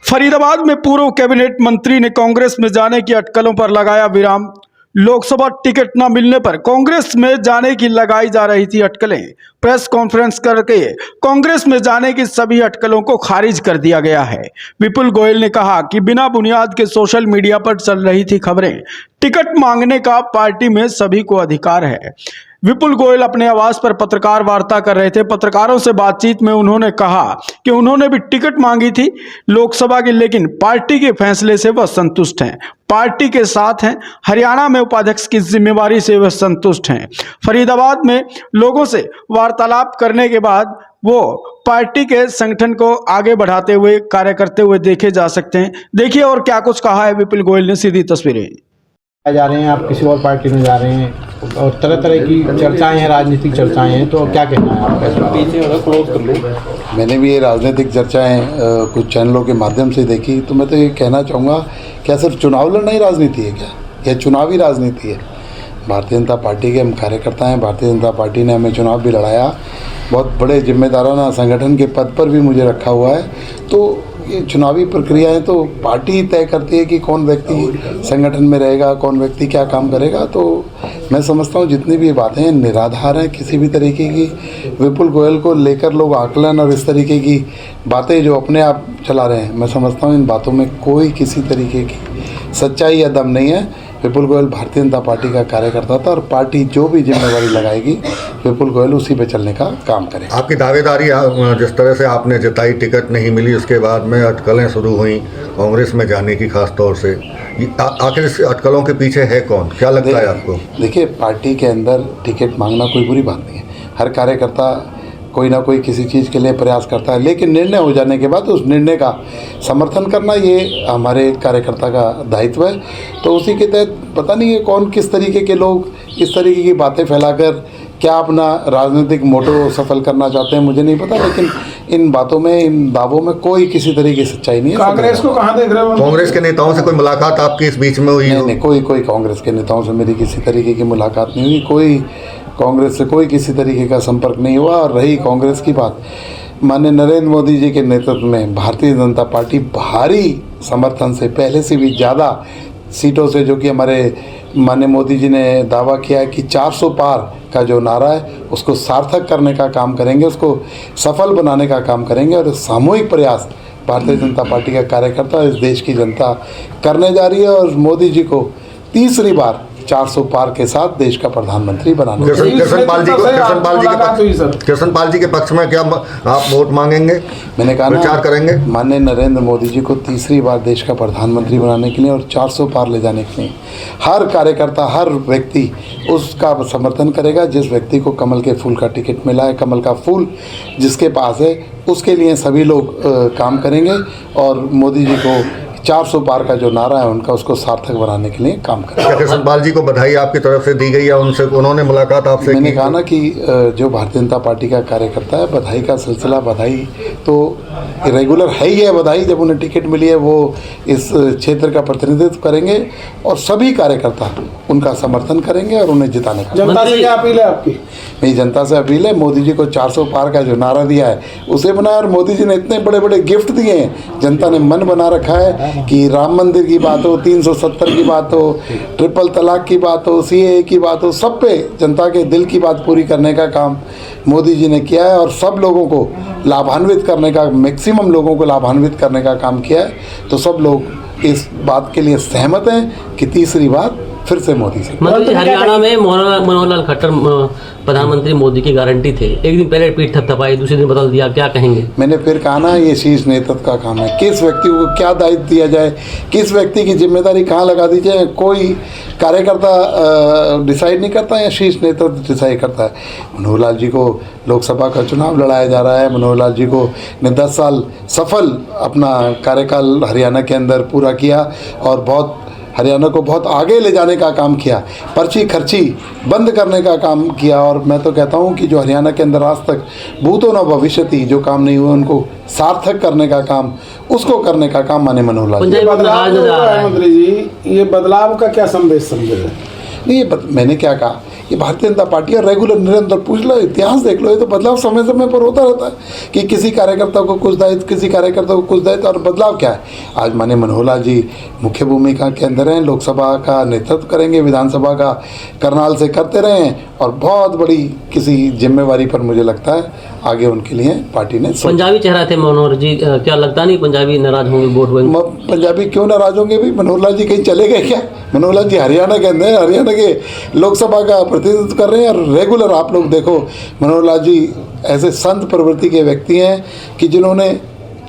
फरीदाबाद में पूर्व कैबिनेट मंत्री ने कांग्रेस में जाने की अटकलों पर लगाया विराम। लोकसभा टिकट न मिलने पर कांग्रेस में जाने की लगाई जा रही थी अटकलें। प्रेस कॉन्फ्रेंस करके कांग्रेस में जाने की सभी अटकलों को खारिज कर दिया गया है। विपुल गोयल ने कहा कि बिना बुनियाद के सोशल मीडिया पर चल रही थी खबरें। टिकट मांगने का पार्टी में सभी को अधिकार है। विपुल गोयल अपने आवास पर पत्रकार वार्ता कर रहे थे। पत्रकारों से बातचीत में उन्होंने कहा कि उन्होंने भी टिकट मांगी थी लोकसभा की, लेकिन पार्टी के फैसले से वह संतुष्ट हैं, पार्टी के साथ हैं। हरियाणा में उपाध्यक्ष की जिम्मेवारी से वह संतुष्ट हैं। फरीदाबाद में लोगों से वार्तालाप करने के बाद वो पार्टी के संगठन को आगे बढ़ाते हुए कार्य करते हुए देखे जा सकते हैं। देखिए और क्या कुछ कहा है विपुल गोयल ने, सीधी तस्वीरें जा रहे हैं, आप किसी और पार्टी में जा रहे हैं और तरह तरह की चर्चाएं हैं, राजनीतिक चर्चाएं हैं, तो क्या कहना है आपका? पीछे वाला क्लोज कर लो। मैंने भी ये राजनीतिक चर्चाएं कुछ चैनलों के माध्यम से देखी, तो मैं तो ये कहना चाहूँगा, क्या सिर्फ चुनाव लड़ना ही राजनीति है क्या? यह चुनावी राजनीति है। भारतीय जनता पार्टी के हम कार्यकर्ता हैं। भारतीय जनता पार्टी ने हमें चुनाव भी लड़ाया, बहुत बड़े जिम्मेदाराना संगठन के पद पर भी मुझे रखा हुआ है। तो ये चुनावी प्रक्रियाएं तो पार्टी तय करती है कि कौन व्यक्ति संगठन में रहेगा, कौन व्यक्ति क्या काम करेगा। तो मैं समझता हूँ जितनी भी बातें हैं निराधार हैं। किसी भी तरीके की विपुल गोयल को लेकर लोग आकलन और इस तरीके की बातें जो अपने आप चला रहे हैं, मैं समझता हूँ इन बातों में कोई किसी तरीके की सच्चाई या दम नहीं है। विपुल गोयल भारतीय जनता पार्टी का कार्यकर्ता था और पार्टी जो भी जिम्मेवारी लगाएगी विपुल गोयल उसी पे चलने का काम करेगा। आपकी दावेदारी जिस तरह से आपने जताई, टिकट नहीं मिली, उसके बाद में अटकलें शुरू हुई कांग्रेस में जाने की, खास तौर से आखिर इस अटकलों के पीछे है कौन, क्या लगता है आपको? देखिए, पार्टी के अंदर टिकट मांगना कोई बुरी बात नहीं है। हर कार्यकर्ता कोई ना कोई किसी चीज़ के लिए प्रयास करता है, लेकिन निर्णय हो जाने के बाद उस निर्णय का समर्थन करना ये हमारे कार्यकर्ता का दायित्व है। तो उसी के तहत पता नहीं है कौन किस तरीके के लोग इस तरीके की बातें फैलाकर क्या अपना राजनीतिक मोटो सफल करना चाहते हैं, मुझे नहीं पता। लेकिन इन बातों में, इन दावों में कोई किसी तरीके की सच्चाई नहीं है। कांग्रेस को कहाँ देख रहे हो? कांग्रेस के नेताओं से कोई मुलाकात आपकी इस बीच में हुई? नहीं, कोई कांग्रेस के नेताओं से मेरी किसी तरीके की मुलाकात नहीं हुई। कोई कांग्रेस से कोई किसी तरीके का संपर्क नहीं हुआ। और रही कांग्रेस की बात, माननीय नरेंद्र मोदी जी के नेतृत्व में भारतीय जनता पार्टी भारी समर्थन से, पहले से भी ज़्यादा सीटों से, जो कि हमारे माननीय मोदी जी ने दावा किया है कि 400 पार का जो नारा है उसको सार्थक करने का काम करेंगे, उसको सफल बनाने का काम करेंगे। और सामूहिक प्रयास भारतीय जनता पार्टी का कार्यकर्ता, इस देश की जनता करने जा रही है और मोदी जी को तीसरी बार 400 पार के साथ देश का प्रधानमंत्री बनाना। कृष्णपाल जी के पक्ष में क्या आप वोट मांगेंगे? मैंने कहा प्रचार करेंगे माननीय नरेंद्र मोदी जी को तीसरी बार देश का प्रधानमंत्री बनाने के लिए और 400 पार ले जाने के लिए हर कार्यकर्ता, हर व्यक्ति उसका समर्थन करेगा। जिस व्यक्ति को कमल के फूल का टिकट मिला है, कमल का फूल जिसके पास है, उसके लिए सभी लोग काम करेंगे और मोदी जी को 400 पार का जो नारा है उनका, उसको सार्थक बनाने के लिए काम करें। कृष्णपाल जी को बधाई आपकी तरफ से दी गई या उनसे, उन्होंने मुलाकात आपसे? मैंने कहा ना कि जो भारतीय जनता पार्टी का कार्यकर्ता है, बधाई का सिलसिला, बधाई तो रेगुलर है ही है। बधाई जब उन्हें टिकट मिली है वो इस क्षेत्र का प्रतिनिधित्व करेंगे और सभी कार्यकर्ता उनका समर्थन करेंगे और उन्हें जिताने का। जनता से क्या अपील है आपकी? मेरी जनता से अपील है, मोदी जी को 400 पार का जो नारा दिया है उसे बनाया। और मोदी जी ने इतने बड़े बड़े गिफ्ट दिए हैं, जनता ने मन बना रखा है कि राम मंदिर की बात हो, 370 की बात हो, ट्रिपल तलाक की बात हो, CAA की बात हो, सब पे जनता के दिल की बात पूरी करने का काम मोदी जी ने किया है और सब लोगों को लाभान्वित करने का, मैक्सिमम लोगों को लाभान्वित करने का काम किया है। तो सब लोग इस बात के लिए सहमत हैं कि तीसरी बार फिर से मोदी से। हरियाणा में मनोहर लाल खट्टर प्रधानमंत्री मोदी की गारंटी थे, एक दिन पहले पीठ थपथपाई, दूसरे दिन बदल दिया, क्या कहेंगे? मैंने फिर कहा ना, ये शीर्ष नेतृत्व का काम है। किस व्यक्ति को क्या दायित्व दिया जाए, किस व्यक्ति की जिम्मेदारी कहाँ लगा दी जाए, कोई कार्यकर्ता डिसाइड नहीं करता या शीर्ष नेतृत्व डिसाइड करता है। मनोहर लाल जी को लोकसभा का चुनाव लड़ाया जा रहा है। मनोहर लाल जी को ने 10 साल सफल अपना कार्यकाल हरियाणा के अंदर पूरा किया और बहुत हरियाणा को बहुत आगे ले जाने का काम किया, पर्ची खर्ची बंद करने का काम किया। और मैं तो कहता हूं कि जो हरियाणा के अंदर आज तक भूतो न भविष्यति जो काम नहीं हुए उनको सार्थक करने का काम, उसको करने का काम माने मनोहर लाल। मंत्री जी, ये बदलाव का क्या संदेश समझे? नहीं मैंने क्या कहा, ये भारतीय जनता पार्टी है, रेगुलर निरंतर पूछ लो, इतिहास देख लो, ये तो बदलाव समय समय पर होता रहता है कि किसी कार्यकर्ता को कुछ दायित्व, किसी कार्यकर्ता को कुछ दायित्व, और बदलाव क्या है। आज माननीय मनोहर जी मुख्य भूमिका के अंदर हैं, लोकसभा का नेतृत्व करेंगे, विधानसभा का करनाल से करते रहे हैं, और बहुत बड़ी किसी जिम्मेवारी पर मुझे लगता है आगे उनके लिए पार्टी ने पंजाबी चेहरा थे मनोहर जी, क्या लगता नहीं पंजाबी नाराज होंगे वोट बैंक? पंजाबी क्यों नाराज होंगे भी? मनोहर जी कहीं चले गए क्या? मनोहर जी हरियाणा के अंदर, हरियाणा के लोकसभा का प्रतिनिधित्व कर रहे हैं, और रेगुलर आप लोग देखो मनोहर जी ऐसे संत प्रवृत्ति के व्यक्ति हैं कि जिन्होंने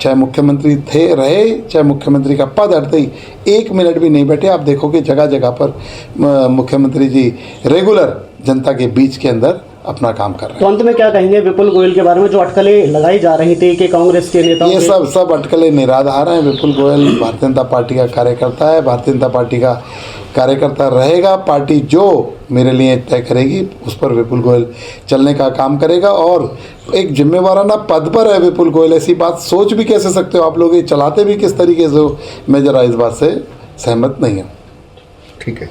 चाहे मुख्यमंत्री थे रहे, चाहे मुख्यमंत्री का पद हटते ही 1 मिनट भी नहीं बैठे। आप देखो कि जगह जगह पर मुख्यमंत्री जी रेगुलर जनता के बीच के अंदर अपना काम कर रहे हैं। तो अंत में क्या कहेंगे विपुल गोयल के बारे में, जो अटकलें लगाई जा रही थी कि कांग्रेस के नेताओं ये सब अटकलें निराधार हैं। विपुल गोयल भारतीय जनता पार्टी का कार्यकर्ता है, भारतीय जनता पार्टी का कार्यकर्ता रहेगा। पार्टी जो मेरे लिए तय करेगी उस पर विपुल गोयल चलने का काम करेगा, और एक जिम्मेवाराना पद पर है विपुल गोयल। ऐसी बात सोच भी कैसे सकते हो आप लोग, ये चलाते भी किस तरीके से हो, मैं जरा इस बात से सहमत नहीं हूँ। ठीक है।